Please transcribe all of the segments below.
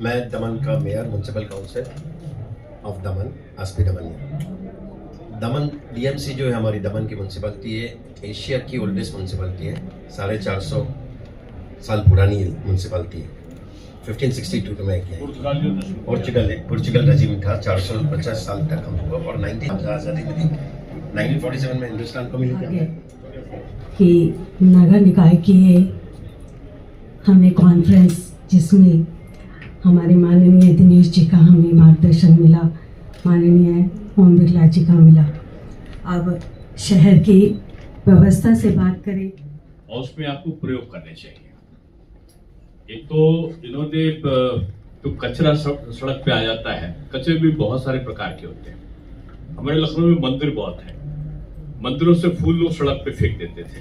मैं दमन का mayor municipal council of Daman SP Daman. Daman DMC जो है हमारी दमन की म्यूनसिपलिटी है, एशिया की ओल्डेस्ट म्यूनसिपलिटी है। 450 साल पुरानी म्यूनसिपलिटी है। 1562 में किया है। पुर्तगाल रजीम था। 450 साल तक हम हुआ और 1947 में हिंदुस्तान को मिली कि नगर निकाय की हमने कॉन्फ्रेंस जिसमें हमारे माननीय दिनेश जी का हमें मार्गदर्शन मिला, माननीय ओम बिरला जी का मिला। अब शहर की व्यवस्था से बात करें और उसमें आपको प्रयोग करने चाहिए। एक तो इन्होंने तो कचरा सड़क पे आ जाता है। कचरे भी बहुत सारे प्रकार के होते हैं। हमारे लखनऊ में मंदिर बहुत है, मंदिरों से फूल लोग सड़क पे फेंक देते थे।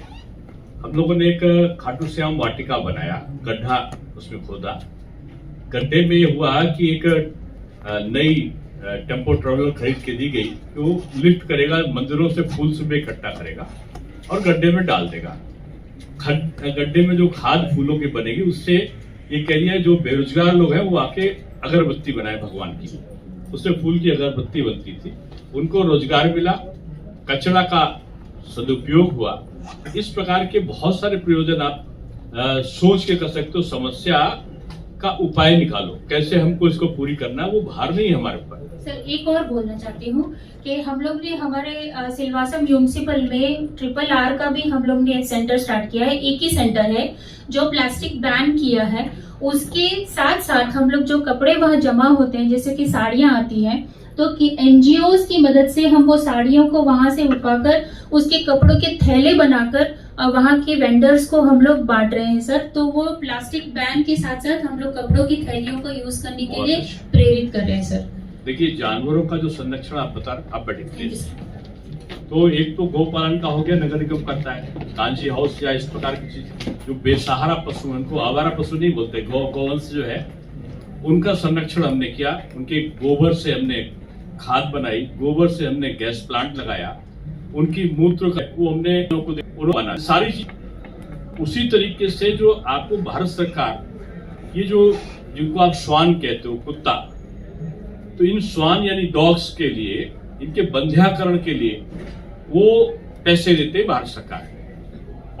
हम लोगों ने एक खाटू श्याम वाटिका बनाया, गड्ढा उसमें खोदा। गड्ढे में ये हुआ कि एक नई टेम्पो ट्रैवलर खरीद के दी गई, तो लिफ्ट करेगा, मंदिरों से फूल सुबह इकट्ठा करेगा और गड्ढे में डाल देगा। गड्ढे में जो खाद फूलों की बनेगी, उससे ये करिए जो बेरोजगार लोग हैं वो आके अगरबत्ती बनाए भगवान की, उससे फूल की अगरबत्ती बनती थी, उनको रोजगार मिला, कचरा का सदुपयोग हुआ। इस प्रकार के बहुत सारे प्रयोजन आप सोच के कर सकते हो। समस्या का उपाय निकालो, कैसे हमको इसको पूरी करना, वो भार नहीं है हमारे ऊपर। सर एक और बोलना चाहती हूँ कि हम लोग ने हमारे सिलवासा म्यूनिसिपल में RRR का भी हम लोग ने एक सेंटर स्टार्ट किया है। एक ही सेंटर है जो प्लास्टिक बैन किया है। उसके साथ साथ हम लोग जो कपड़े वहाँ जमा होते हैं, जैसे कि साड़ियाँ आती हैं, तो NGOs की मदद से हम वो साड़ियों को वहां से उठाकर उसके कपड़ों के थैले बनाकर वहां के वेंडर्स को हम लोग बांट रहे हैं सर। तो वो प्लास्टिक बैन के साथ साथ हम लोग कपड़ों की थैलियों को यूज करने के लिए प्रेरित कर रहे हैं सर। देखिए, जानवरों का जो संरक्षण आप बता रहे, आप बैठे प्लीज। तो एक तो गौपालन का हो गया, नगर निगम करता है, कांची हाउस या इस प्रकार की चीज। जो बेसहारा पशु, उनको आवारा पशु नहीं बोलते, गौवंश जो है उनका संरक्षण हमने किया। उनके गोबर से हमने खाद बनाई, गोबर से हमने गैस प्लांट लगाया, उनकी मूत्र वो हमने बना, सारी चीज। उसी तरीके से जो आपको भारत सरकार ये जो जिनको आप श्वान कहते हो, कुत्ता, तो इन श्वान यानी डॉग्स के लिए, इनके बंध्याकरण के लिए वो पैसे देते हैं भारत सरकार,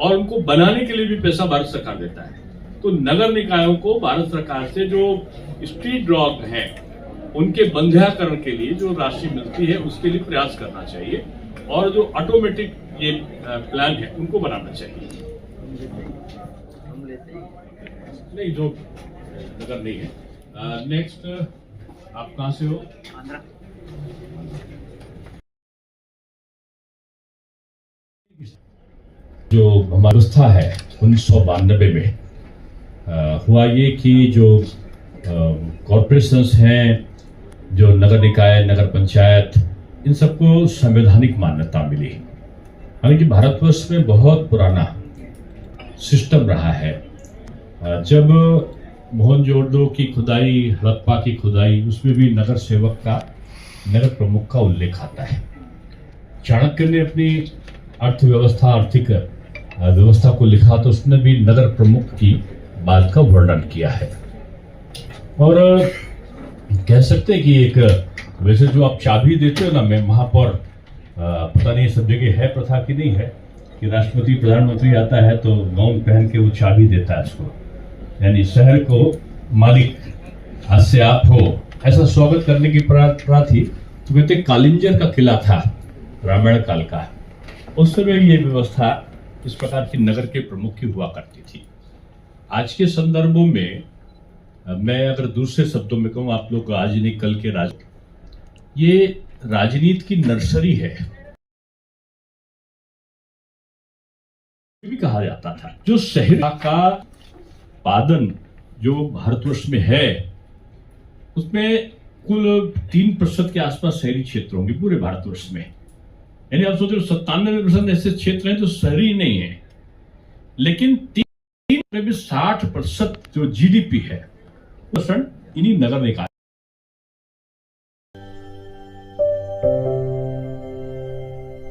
और उनको बनाने के लिए भी पैसा भारत सरकार देता है। तो नगर निकायों को भारत सरकार से जो स्ट्रीट डॉग हैं उनके बंध्याकरण के लिए जो राशि मिलती है उसके लिए प्रयास करना चाहिए, और जो ऑटोमेटिक ये प्लान है उनको बनाना चाहिए। नहीं, जो नगर नहीं है। नेक्स्ट, आप कहाँ से हो? जो हमारी व्यवस्था है 1992 में हुआ ये कि जो कॉरपोरेशंस हैं, जो नगर निकाय, नगर पंचायत, इन सबको संवैधानिक मान्यता मिली। हालांकि भारतवर्ष में बहुत पुराना सिस्टम रहा है। जब मोहनजोदड़ो की खुदाई, हड़प्पा की खुदाई, उसमें भी नगर सेवक का, नगर प्रमुख का उल्लेख आता है। चाणक्य ने अपनी अर्थव्यवस्था, आर्थिक व्यवस्था को लिखा तो उसने भी नगर प्रमुख की बात का वर्णन किया है। और कह सकते हैं कि एक वैसे जो आप चाबी देते हो ना, मैं महापौर, पता नहीं सब जगह है प्रथा की नहीं है कि राष्ट्रपति प्रधानमंत्री आता है तो गाउन पहन के वो चाबी देता है उसको, यानी शहर को मालिक, आज से आप हो, ऐसा स्वागत करने की प्रथा थी। तो कहते कालिंजर का किला था रामायण काल का, उस समय ये व्यवस्था इस प्रकार की नगर के प्रमुख की हुआ करती थी। आज के संदर्भों में मैं अगर दूसरे शब्दों में कहूँ, आप लोग आज नहीं कल के ये राजनीति की नर्सरी है भी कहा जाता था। जो शहर का उत्पादन जो भारतवर्ष में है, उसमें कुल 3% के आसपास शहरी क्षेत्र होंगे पूरे भारतवर्ष में। यानी आप सोचो 97% ऐसे क्षेत्र हैं जो शहरी नहीं है, लेकिन 60% जो जीडीपी है इन्हीं नगर निकाय